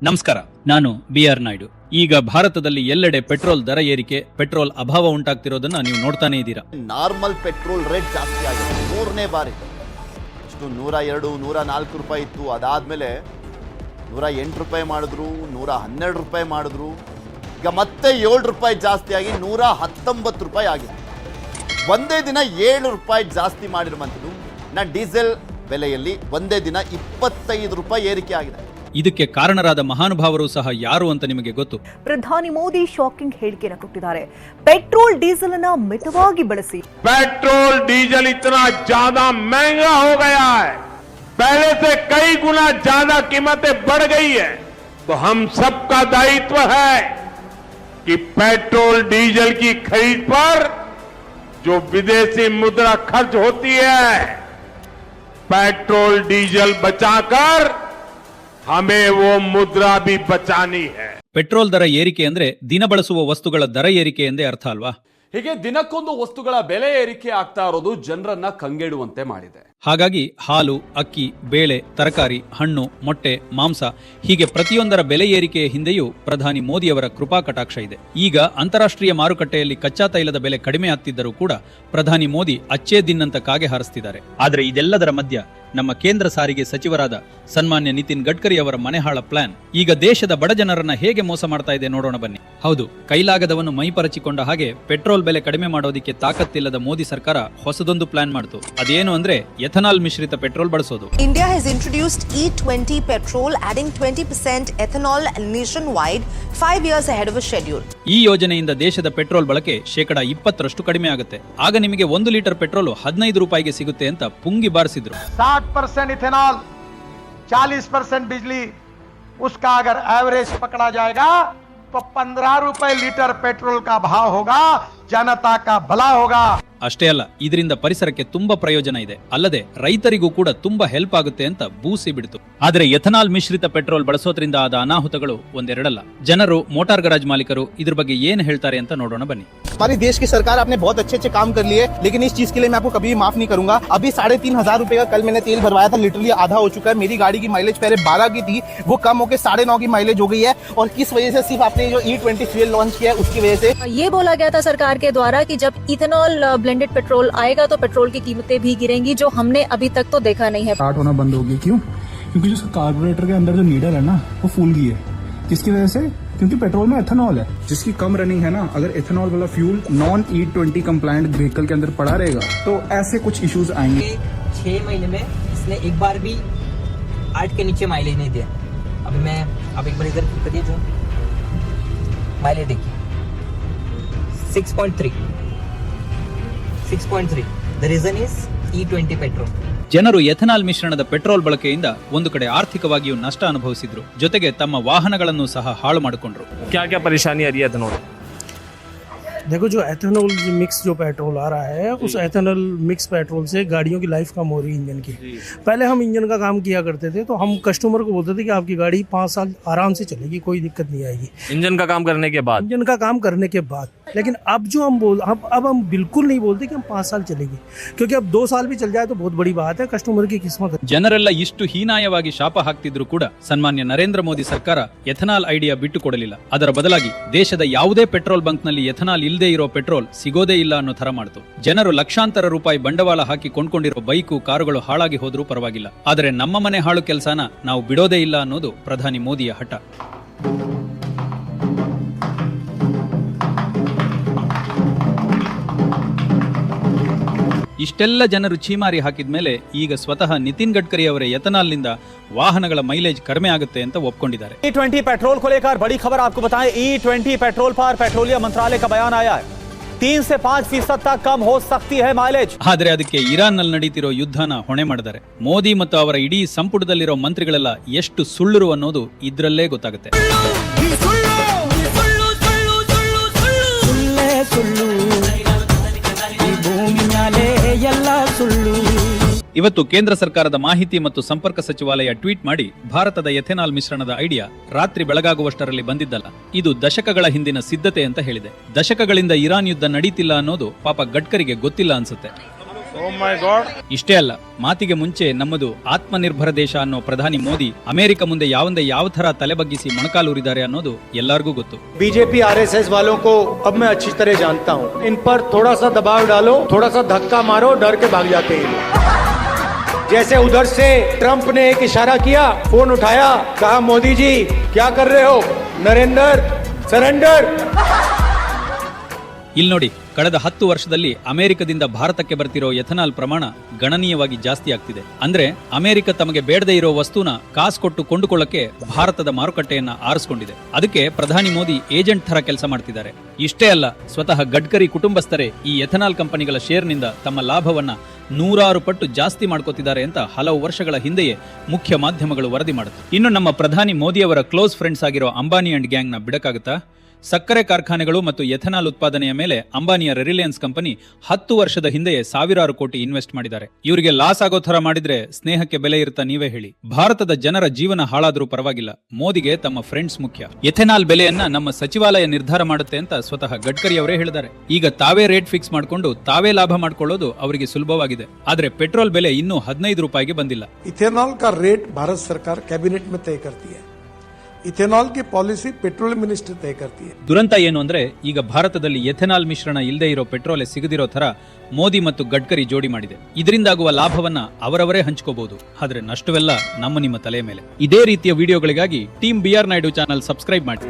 ನಮಸ್ಕಾರ, ನಾನು BR ನಾಯ್ಡು. ಈಗ ಭಾರತದಲ್ಲಿ ಎಲ್ಲೆಡೆ ಪೆಟ್ರೋಲ್ ದರ ಏರಿಕೆ, ಪೆಟ್ರೋಲ್ ಅಭಾವ ಉಂಟಾಗ್ತಿರೋದನ್ನ ನೀವು ನೋಡ್ತಾನೆ ಇದ್ದೀರಾ. ನಾರ್ಮಲ್ ಪೆಟ್ರೋಲ್ ರೇಟ್ ಜಾಸ್ತಿ ಆಗಿದೆ, 3ನೇ ಬಾರಿ. ಇಷ್ಟು 102, 104 ರೂಪಾಯಿ ಇತ್ತು. ಅದಾದ್ಮೇಲೆ 108 ರೂಪಾಯಿ ಮಾಡಿದ್ರು, 112 ರೂಪಾಯಿ ಮಾಡಿದ್ರು. ಈಗ ಮತ್ತೆ 7 ರೂಪಾಯಿ ಜಾಸ್ತಿ ಆಗಿ 119 ರೂಪಾಯಿ ಆಗಿದೆ. ಒಂದೇ ದಿನ 7 ರೂಪಾಯಿ ಜಾಸ್ತಿ ಮಾಡಿರುವಂಥದ್ದು. ಡೀಸೆಲ್ ಬೆಲೆಯಲ್ಲಿ ಒಂದೇ ದಿನ 25 ರೂಪಾಯಿ ಏರಿಕೆ ಆಗಿದೆ. ಇದಕ್ಕೆ ಕಾರಣರಾದ ಮಹಾನುಭಾವರು ಸಹ ಯಾರು ಅಂತ ನಿಮಗೆ ಗೊತ್ತು? ಪ್ರಧಾನಿ ಮೋದಿ ಶಾಕಿಂಗ್ ಹೇಳಿಕೆಯನ್ನು ಕೊಟ್ಟಿದ್ದಾರೆ. ಪೆಟ್ರೋಲ್ ಡೀಸೆಲ್ ಅನ್ನು ಮಿತವಾಗಿ ಬಳಸಿ. पेट्रोल डीजल इतना ज्यादा महंगा हो गया है, पहले से कई गुना ज्यादा कीमतें बढ़ गई है. तो हम सबका दायित्व है कि पेट्रोल डीजल की खरीद पर जो विदेशी मुद्रा खर्च होती है, पेट्रोल डीजल बचाकर हमें वो मुद्रा भी बचानी है. ಪೆಟ್ರೋಲ್ ದರ ಏರಿಕೆ ಅಂದ್ರೆ ದಿನ ಬಳಸುವ ವಸ್ತುಗಳ ದರ ಏರಿಕೆ ಎಂದೇ ಅರ್ಥ ಅಲ್ವಾ? ಹೀಗೆ ದಿನಕ್ಕೊಂದು ವಸ್ತುಗಳ ಬೆಲೆ ಏರಿಕೆ ಆಗ್ತಾ ಇರೋದು ಜನರನ್ನ ಕಂಗೆಡುವಂತೆ ಮಾಡಿದೆ. ಹಾಗಾಗಿ ಹಾಲು, ಅಕ್ಕಿ, ಬೇಳೆ, ತರಕಾರಿ, ಹಣ್ಣು, ಮೊಟ್ಟೆ, ಮಾಂಸ ಹೀಗೆ ಪ್ರತಿಯೊಂದರ ಬೆಲೆ ಏರಿಕೆಯ ಹಿಂದೆಯೂ ಪ್ರಧಾನಿ ಮೋದಿಯವರ ಕೃಪಾ ಕಟಾಕ್ಷ ಇದೆ. ಈಗ ಅಂತಾರಾಷ್ಟ್ರೀಯ ಮಾರುಕಟ್ಟೆಯಲ್ಲಿ ಕಚ್ಚಾ ತೈಲದ ಬೆಲೆ ಕಡಿಮೆ ಆಗ್ತಿದ್ದರೂ ಕೂಡ ಪ್ರಧಾನಿ ಮೋದಿ ಅಚ್ಚೇ ದಿನ್ನಂತ ಕಾಗೆ ಹಾರಿಸ್ತಿದ್ದಾರೆ. ಆದರೆ ಇದೆಲ್ಲದರ ಮಧ್ಯ ನಮ್ಮ ಕೇಂದ್ರ ಸಾರಿಗೆ ಸಚಿವರಾದ ಸನ್ಮಾನ್ಯ ನಿತಿನ್ ಗಡ್ಕರಿ ಅವರ ಮನೆಹಾಳ ಪ್ಲಾನ್ ಈಗ ದೇಶದ ಬಡ ಜನರನ್ನ ಹೇಗೆ ಮೋಸ ಮಾಡ್ತಾ ಇದೆ ನೋಡೋಣ ಬನ್ನಿ. ಹೌದು, ಕೈಲಾಗದವನ್ನು ಮೈಪರಚಿಕೊಂಡ ಹಾಗೆ ಪೆಟ್ರೋಲ್ ಬೆಲೆ ಕಡಿಮೆ ಮಾಡೋದಕ್ಕೆ ತಾಕತ್ತಿಲ್ಲದ ಮೋದಿ ಸರ್ಕಾರ ಹೊಸದೊಂದು ಪ್ಲಾನ್ ಮಾಡಿತು. ಅದೇನು ಅಂದ್ರೆ ಎಥನಾಲ್ ಮಿಶ್ರಿತ ಪೆಟ್ರೋಲ್ ಬಳಸೋದು. India has introduced E20 petrol, adding 20% ethanol nationwide 5 years ahead of a schedule. ಈ ಯೋಜನೆಯಿಂದ ದೇಶದ ಪೆಟ್ರೋಲ್ ಬಳಕೆ 20% ಕಡಿಮೆ ಆಗುತ್ತೆ. ಆಗ ನಿಮಗೆ 1 ಲೀಟರ್ ಪೆಟ್ರೋಲ್ 15 ರೂಪಾಯಿಗೆ ಸಿಗುತ್ತೆ ಅಂತ ಪುಂಗಿ ಬಾರಿಸಿದ್ರು. 60% इथेनॉल, 40% बिजली, उसका अगर एवरेज पकड़ा जाएगा तो 15 रुपए लीटर पेट्रोल का भाव होगा. जनता का भला होगा. ಅಷ್ಟೇ ಅಲ್ಲ, ಇದರಿಂದ ಪರಿಸರಕ್ಕೆ ತುಂಬಾ ಪ್ರಯೋಜನ ಇದೆ. ಅಲ್ಲದೆ ರೈತರಿಗೂ ಕೂಡ ತುಂಬಾ ಹೆಲ್ಪ್ ಆಗುತ್ತೆ ಅಂತ ಬೂಸಿ ಬಿಡ್ತು. ಆದರೆ ಎಥನಾಲ್ ಮಿಶ್ರಿತ ಪೆಟ್ರೋಲ್ ಬಳಸೋದ್ರಿಂದ ಆದ ಅನಾಹುತಗಳು ಒಂದೆರಡಲ್ಲ. ಜನರು, ಮೋಟಾರ್ ಗರಾಜ್ ಮಾಲೀಕರು ಇದ್ರ ಬಗ್ಗೆ ಏನು ಹೇಳ್ತಾರೆ ಅಂತ ನೋಡೋಣ ಬನ್ನಿ. हमारी देश की सरकार आपने बहुत अच्छे काम कर लिए, लेकिन इस चीज के लिए मैं आपको कभी भी माफ नहीं करूंगा. अभी 3,500 रुपए का कल मैंने तेल भरवाया था, लिटरली आधा हो चुका है. मेरी गाड़ी की माइलेज पहले 12 की थी, वो कम होकर 9.5 की माइलेज हो गई है. और किस वजह से? सिर्फ आपने जो E20 फ्यूल लॉन्च किया है उसकी वजह से. ये बोला गया था सरकार के द्वारा कि जब इथेनॉल ब्लेंडेड पेट्रोल आएगा तो पेट्रोल की कीमतें भी गिरेंगी, जो हमने अभी तक तो देखा नहीं है. स्टार्ट होना बंद होगी. क्यों? क्योंकि जो कार्बोरेटर के अंदर जो नीडल है ना, वो फूल गई है. किसकी वजह से? क्योंकि पेट्रोल में एथेनॉल है, जिसकी कम रनिंग है ना. अगर एथेनॉल वाला fuel non E20 compliant vehicle के अंदर पड़ा रहेगा तो ऐसे कुछ इश्यूज आएंगे. 6 महीने में इसने एक बार भी 8 के नीचे माइलेज नहीं दिया. अभी मैं अब एक बार इधर करिए, जो माइलेज देखिए 6.3. The reason is E20 petrol. ಜನರು ಎಥನಾಲ್ ಮಿಶ್ರಣದ ಪೆಟ್ರೋಲ್ ಬಳಕೆಯಿಂದ ಒಂದು ಕಡೆ ಆರ್ಥಿಕವಾಗಿಯೂ ನಷ್ಟ ಅನುಭವಿಸಿದ್ರು, ಜೊತೆಗೆ ತಮ್ಮ ವಾಹನಗಳನ್ನು ಸಹ ಹಾಳು ಮಾಡಿಕೊಂಡ್ರು. क्या क्या परेशानी आ रही है एथेनॉल? देखो, जो एथेनॉल मिक्स जो पेट्रोल आ रहा है, उस एथेनॉल मिक्स पेट्रोल से गाड़ियों की लाइफ कम हो रही है इंजन की. पहले हम इंजन का काम किया करते थे, तो हम कस्टमर को बोलते थे कि आपकी गाड़ी 5 साल आराम से चलेगी, कोई दिक्कत नहीं आएगी इंजन का काम करने के बाद. इंजन का काम करने के बाद. लेकिन अब जो हम अब हम बिल्कुल नहीं बोलते कि हम 5 साल चलेगी, क्योंकि अब 2 साल भी चल जाए तो बहुत बड़ी बात है. कस्टमर की किस्मत है. ಜನರೆಲ್ಲ ಇಷ್ಟು ಹೀನಾಯವಾಗಿ ಶಾಪ ಹಾಕ್ತಿದ್ರು ಕೂಡ ಸನ್ಮಾನ್ಯ ನರೇಂದ್ರ ಮೋದಿ ಸರ್ಕಾರ ಎಥನಾಲ್ ಐಡಿಯಾ ಬಿಟ್ಟು ಕೊಡಲಿಲ್ಲ. ಅದರ ಬದಲಾಗಿ ದೇಶದ ಯಾವುದೇ ಪೆಟ್ರೋಲ್ ಬಂಕ್ ನಲ್ಲಿ ಎಥನಾಲ್ ಇಲ್ಲದೆ ಇರೋ ಪೆಟ್ರೋಲ್ ಸಿಗೋದೇ ಇಲ್ಲ ಅನ್ನೋ ತರ ಮಾಡಿತು. ಜನರು ಲಕ್ಷಾಂತರ ರೂಪಾಯಿ ಬಂಡವಾಳ ಹಾಕಿ ಕೊಂಡ್ಕೊಂಡಿರೋ ಬೈಕು, ಕಾರುಗಳು ಹಾಳಾಗಿ ಹೋದ್ರೂ ಪರವಾಗಿಲ್ಲ, ಆದರೆ ನಮ್ಮ ಮನೆ ಹಾಳು ಕೆಲಸನ ನಾವು ಬಿಡೋದೇ ಇಲ್ಲ ಅನ್ನೋದು ಪ್ರಧಾನಿ ಮೋದಿಯ ಹಠ. ಇಷ್ಟೆಲ್ಲ ಜನರು ಛೀಮಾರಿ ಹಾಕಿದ್ಮೇಲೆ ಈಗ ಸ್ವತಃ ನಿತಿನ್ ಗಡ್ಕರಿ ಅವರೇ ಎಥನಾಲ್ನಿಂದ ವಾಹನಗಳ ಮೈಲೇಜ್ ಕಡಿಮೆ ಆಗುತ್ತೆ ಅಂತ ಒಪ್ಕೊಂಡಿದ್ದಾರೆ. E20 पेट्रोल को लेकर बड़ी खबर आपको बताएं. E20 पेट्रोल पर पेट्रोलियम मंत्रालय का बयान आया है, 3 से 5% तक कम हो सकती है माइलेज. ಆದರೆ ಅದಕ್ಕೆ ಇರಾನ್ ನಲ್ಲಿ ನಡೀತಿರೋ ಯುದ್ಧನ ಹೊಣೆ ಮಾಡಿದ್ದಾರೆ. ಮೋದಿ ಮತ್ತು ಅವರ ಇಡೀ ಸಂಪುಟದಲ್ಲಿರೋ ಮಂತ್ರಿಗಳೆಲ್ಲ ಎಷ್ಟು ಸುಳ್ಳುರು ಅನ್ನೋದು ಇದ್ರಲ್ಲೇ ಗೊತ್ತಾಗುತ್ತೆ. ಇವತ್ತು ಕೇಂದ್ರ ಸರ್ಕಾರದ ಮಾಹಿತಿ ಮತ್ತು ಸಂಪರ್ಕ ಸಚಿವಾಲಯ ಟ್ವೀಟ್ ಮಾಡಿ ಭಾರತದ ಎಥೆನಾಲ್ ಮಿಶ್ರಣದ ಐಡಿಯಾ ರಾತ್ರಿ ಬೆಳಗಾಗುವಷ್ಟರಲ್ಲಿ ಬಂದಿದ್ದಲ್ಲ, ಇದು ದಶಕಗಳ ಹಿಂದಿನ ಸಿದ್ಧತೆ ಅಂತ ಹೇಳಿದೆ. ದಶಕಗಳಿಂದ ಇರಾನ್ ಯುದ್ಧ ನಡೀತಿಲ್ಲ ಅನ್ನೋದು ಪಾಪ ಗಡ್ಕರಿಗೆ ಗೊತ್ತಿಲ್ಲ ಅನ್ಸುತ್ತೆ. Oh my God. ಇಷ್ಟೇ ಅಲ್ಲ, ಮಾತಿಗೆ ಮುಂಚೆ ನಮ್ಮದು ಆತ್ಮನಿರ್ಭರ ದೇಶ ಅನ್ನೋ ಪ್ರಧಾನಿ ಮೋದಿ ಅಮೆರಿಕ ಮುಂದೆ ಯಾವ ತರ ತಲೆ ಬಗ್ಗಿಸಿ ಮೊಣಕಾಲೂರಿದ್ದಾರೆ ಅನ್ನೋದು ಎಲ್ಲರಿಗೂ ಗೊತ್ತು. बीजेपी आरएसएस वालों को अब मैं अच्छी तरह जानता हूँ. इन पर थोड़ा सा दबाव डालो, थोड़ा सा धक्का मारो, डर के भाग जाते हैं. जैसे उधर से ट्रंप ने एक इशारा किया, फोन उठाया, कहा मोदी जी क्या कर रहे हो, नरेंद्र सरेंडर. ಇಲ್ಲಿ ನೋಡಿ, ಕಳೆದ 10 ವರ್ಷದಲ್ಲಿ ಅಮೆರಿಕದಿಂದ ಭಾರತಕ್ಕೆ ಬರ್ತಿರೋ ಎಥನಾಲ್ ಪ್ರಮಾಣ ಗಣನೀಯವಾಗಿ ಜಾಸ್ತಿ ಆಗ್ತಿದೆ. ಅಂದ್ರೆ ಅಮೆರಿಕ ತಮಗೆ ಬೇಡದೇ ಇರೋ ವಸ್ತುನ ಕಾಸು ಕೊಟ್ಟು ಕೊಂಡುಕೊಳ್ಳಕ್ಕೆ ಭಾರತದ ಮಾರುಕಟ್ಟೆಯನ್ನ ಆರಿಸಿಕೊಂಡಿದೆ. ಅದಕ್ಕೆ ಪ್ರಧಾನಿ ಮೋದಿ ಏಜೆಂಟ್ ತರ ಕೆಲಸ ಮಾಡ್ತಿದ್ದಾರೆ. ಇಷ್ಟೇ ಅಲ್ಲ, ಸ್ವತಃ ಗಡ್ಕರಿ ಕುಟುಂಬಸ್ಥರೇ ಈ ಎಥನಾಲ್ ಕಂಪನಿಗಳ ಶೇರ್ನಿಂದ ತಮ್ಮ ಲಾಭವನ್ನ 100 ಪಟ್ಟು ಜಾಸ್ತಿ ಮಾಡ್ಕೋತಿದ್ದಾರೆ ಅಂತ ಹಲವು ವರ್ಷಗಳ ಹಿಂದೆಯೇ ಮುಖ್ಯ ಮಾಧ್ಯಮಗಳು ವರದಿ ಮಾಡುತ್ತೆ. ಇನ್ನು ನಮ್ಮ ಪ್ರಧಾನಿ ಮೋದಿಯವರ ಕ್ಲೋಸ್ ಫ್ರೆಂಡ್ಸ್ ಆಗಿರೋ ಅಂಬಾನಿ ಅಂಡ್ ಗ್ಯಾಂಗ್ನ ಬಿಡಕ್ಕಾಗುತ್ತಾ? ಸಕ್ಕರೆ ಕಾರ್ಖಾನೆಗಳು ಮತ್ತು ಎಥನಾಲ್ ಉತ್ಪಾದನೆಯ ಮೇಲೆ ಅಂಬಾನಿಯ ರಿಲಯನ್ಸ್ ಕಂಪನಿ 10 ವರ್ಷದ ಹಿಂದೆಯೇ ಸಾವಿರಾರು ಕೋಟಿ ಇನ್ವೆಸ್ಟ್ ಮಾಡಿದ್ದಾರೆ. ಇವರಿಗೆ ಲಾಸ್ ಆಗೋ ತರ ಮಾಡಿದ್ರೆ ಸ್ನೇಹಕ್ಕೆ ಬೆಲೆ ಇರುತ್ತಾ ನೀವೇ ಹೇಳಿ. ಭಾರತದ ಜನರ ಜೀವನ ಹಾಳಾದ್ರೂ ಪರವಾಗಿಲ್ಲ, ಮೋದಿಗೆ ತಮ್ಮ ಫ್ರೆಂಡ್ಸ್ ಮುಖ್ಯ. ಎಥೆನಾಲ್ ಬೆಲೆಯನ್ನ ನಮ್ಮ ಸಚಿವಾಲಯ ನಿರ್ಧಾರ ಮಾಡುತ್ತೆ ಅಂತ ಸ್ವತಃ ಗಡ್ಕರಿ ಅವರೇ ಹೇಳಿದ್ದಾರೆ. ಈಗ ತಾವೇ ರೇಟ್ ಫಿಕ್ಸ್ ಮಾಡಿಕೊಂಡು ತಾವೇ ಲಾಭ ಮಾಡ್ಕೊಳ್ಳೋದು ಅವರಿಗೆ ಸುಲಭವಾಗಿದೆ. ಆದ್ರೆ ಪೆಟ್ರೋಲ್ ಬೆಲೆ ಇನ್ನೂ 15 ರೂಪಾಯಿಗೆ ಬಂದಿಲ್ಲ. इथेनॉल का रेट भारत सरकार कैबिनेट में तय करती है. इथेनॉल की पॉलिसी पेट्रोलियम मिनिस्टर तय करती है. ದುರಂತ ಏನು ಅಂದ್ರೆ, ಈಗ ಭಾರತದಲ್ಲಿ ಎಥೆನಾಲ್ ಮಿಶ್ರಣ ಇಲ್ಲದೆ ಇರೋ ಪೆಟ್ರೋಲ್ ಸಿಗದಿರೋ ತರ ಮೋದಿ ಮತ್ತು ಗಡ್ಕರಿ ಜೋಡಿ ಮಾಡಿದೆ. ಇದರಿಂದಾಗುವ ಲಾಭವನ್ನ ಅವರವರೇ ಹಂಚ್ಕೋಬಹುದು, ಆದ್ರೆ ನಷ್ಟವೆಲ್ಲ ನಮ್ಮ ನಿಮ್ಮ ತಲೆಯ ಮೇಲೆ. ಇದೇ ರೀತಿಯ ವಿಡಿಯೋಗಳಿಗಾಗಿ team BR Naidu channel subscribe ಮಾಡಿ.